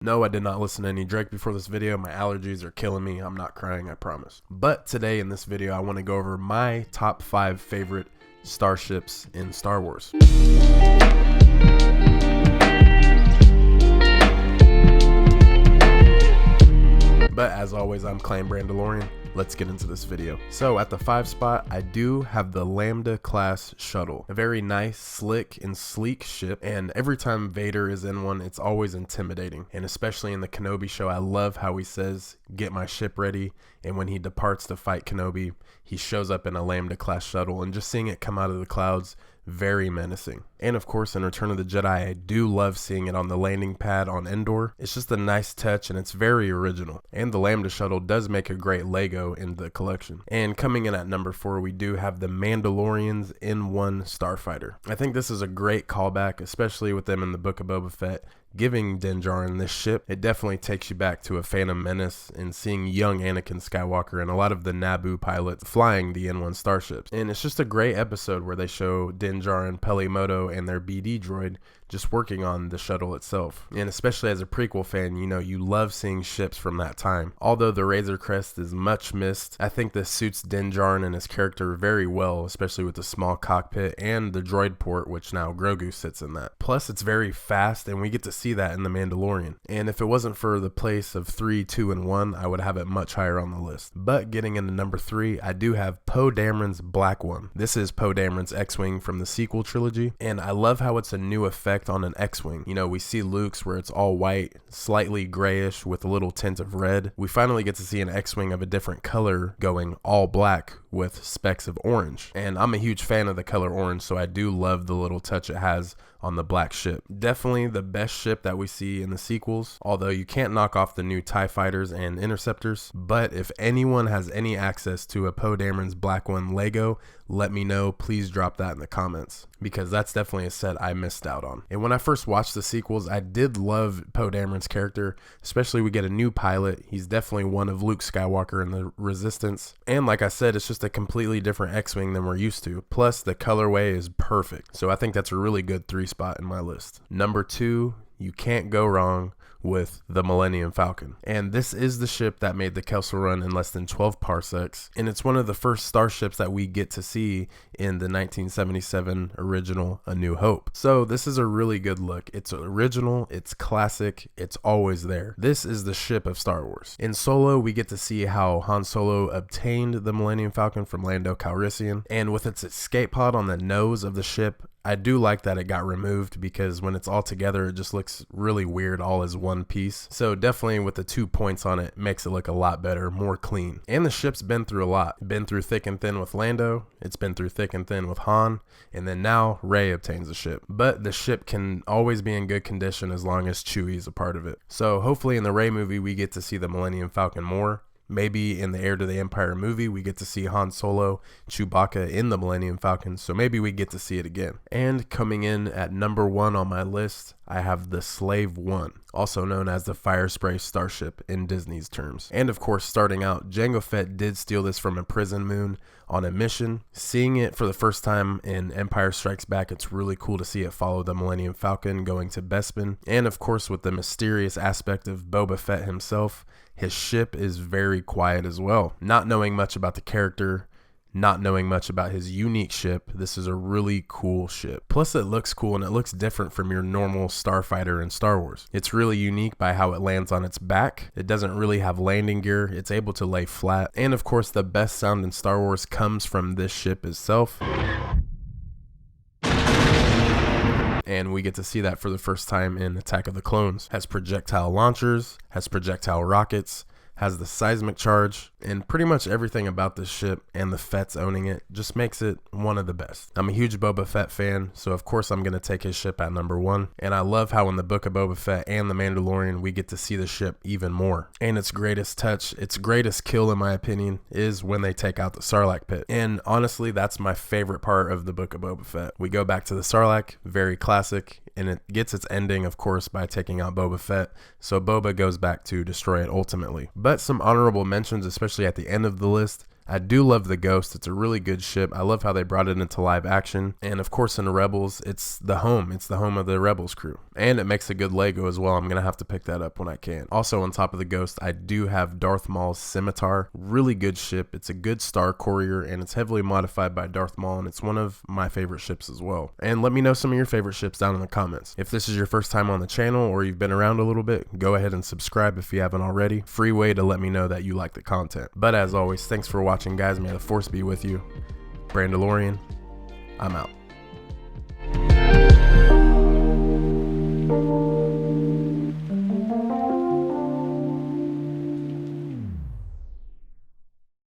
No, I did not listen to any Drake before this video. My allergies are killing me. I'm not crying, I promise. But today in this video, I want to go over my top 5 favorite starships in Star Wars. But as always, I'm Clan Brandalorian. Let's get into this video. So at the 5 spot, I do have the Lambda-class shuttle. A very nice, slick, and sleek ship. And every time Vader is in one, it's always intimidating. And especially in the Kenobi show, I love how he says, "Get my ship ready." And when he departs to fight Kenobi, he shows up in a Lambda-class shuttle. And just seeing it come out of the clouds, very menacing. And of course, in Return of the Jedi, I do love seeing it on the landing pad on Endor. It's just a nice touch and it's very original. And the Lambda shuttle does make a great Lego in the collection. And coming in at number 4, we do have the Mandalorian's N1 starfighter. I think this is a great callback, especially with them in the Book of Boba Fett giving Din Djarin this ship. It definitely takes you back to a Phantom Menace and seeing young Anakin Skywalker and a lot of the Naboo pilots flying the N1 starships. And it's just a great episode where they show Din Djarin, Pelimoto, and their BD droid just working on the shuttle itself. And especially as a prequel fan, you know, you love seeing ships from that time. Although the Razor Crest is much missed, I think this suits Din Djarin and his character very well, especially with the small cockpit and the droid port, which now Grogu sits in that. Plus, it's very fast, and we get to see that in The Mandalorian. And if it wasn't for the place of 3, 2, and 1, I would have it much higher on the list. But getting into number 3, I do have Poe Dameron's Black One. This is Poe Dameron's X-Wing from the sequel trilogy, and I love how it's a new effect on an X-Wing. You know, we see Luke's where it's all white, slightly grayish with a little tint of red. We finally get to see an X-Wing of a different color going all black with specks of orange. And I'm a huge fan of the color orange, so I do love the little touch it has on the black ship. Definitely the best ship that we see in the sequels, although you can't knock off the new TIE fighters and interceptors. But if anyone has any access to a Poe Dameron's Black One Lego, let me know. Please drop that in the comments, because that's definitely a set I missed out on. And when I first watched the sequels, I did love Poe Dameron's character, especially we get a new pilot. He's definitely one of Luke Skywalker in the Resistance. And like I said, it's just a completely different X-Wing than we're used to. Plus, the colorway is perfect. So I think that's a really good 3 spot in my list. Number 2, you can't go wrong with the Millennium Falcon. And this is the ship that made the Kessel Run in less than 12 parsecs. And it's one of the first starships that we get to see in the 1977 original A New Hope. So this is a really good look. It's original, it's classic, it's always there. This is the ship of Star Wars. In Solo, we get to see how Han Solo obtained the Millennium Falcon from Lando Calrissian. And with its escape pod on the nose of the ship, I do like that it got removed, because when it's all together, it just looks really weird all as one piece. So definitely with the 2 points on it, makes it look a lot better, more clean. And the ship's been through a lot. Been through thick and thin with Lando, it's been through thick and thin with Han, and then now Rey obtains the ship. But the ship can always be in good condition as long as Chewie's a part of it. So hopefully in the Rey movie, we get to see the Millennium Falcon more. Maybe in the Heir to the Empire movie, we get to see Han Solo, Chewbacca in the Millennium Falcon, so maybe we get to see it again. And coming in at number 1 on my list, I have the Slave One, also known as the Fire Spray Starship in Disney's terms. And of course, starting out, Jango Fett did steal this from a prison moon on a mission. Seeing it for the first time in Empire Strikes Back, it's really cool to see it follow the Millennium Falcon going to Bespin. And of course, with the mysterious aspect of Boba Fett himself, his ship is very quiet as well. Not knowing much about the character, not knowing much about his unique ship, this is a really cool ship. Plus it looks cool, and it looks different from your normal starfighter in Star Wars. It's really unique by how it lands on its back. It doesn't really have landing gear. It's able to lay flat. And of course, the best sound in Star Wars comes from this ship itself. And we get to see that for the first time in Attack of the Clones. Has projectile launchers, has projectile rockets, has the seismic charge, and pretty much everything about this ship and the Fett's owning it just makes it one of the best. I'm a huge Boba Fett fan, so of course I'm going to take his ship at number 1. And I love how in the Book of Boba Fett and The Mandalorian, we get to see the ship even more. And its greatest touch, its greatest kill in my opinion, is when they take out the Sarlacc pit. And honestly, that's my favorite part of the Book of Boba Fett. We go back to the Sarlacc, very classic, and it gets its ending, of course, by taking out Boba Fett. So Boba goes back to destroy it ultimately. But some honorable mentions, especially at the end of the list, I do love the Ghost. It's a really good ship. I love how they brought it into live action. And of course in Rebels, it's the home of the Rebels crew. And it makes a good Lego as well. I'm going to have to pick that up when I can. Also on top of the Ghost, I do have Darth Maul's Scimitar. Really good ship. It's a good Star Courier and it's heavily modified by Darth Maul, and it's one of my favorite ships as well. And let me know some of your favorite ships down in the comments. If this is your first time on the channel or you've been around a little bit, go ahead and subscribe if you haven't already. Free way to let me know that you like the content. But as always, thanks for watching, guys. May the Force be with you. Brandalorian, I'm out.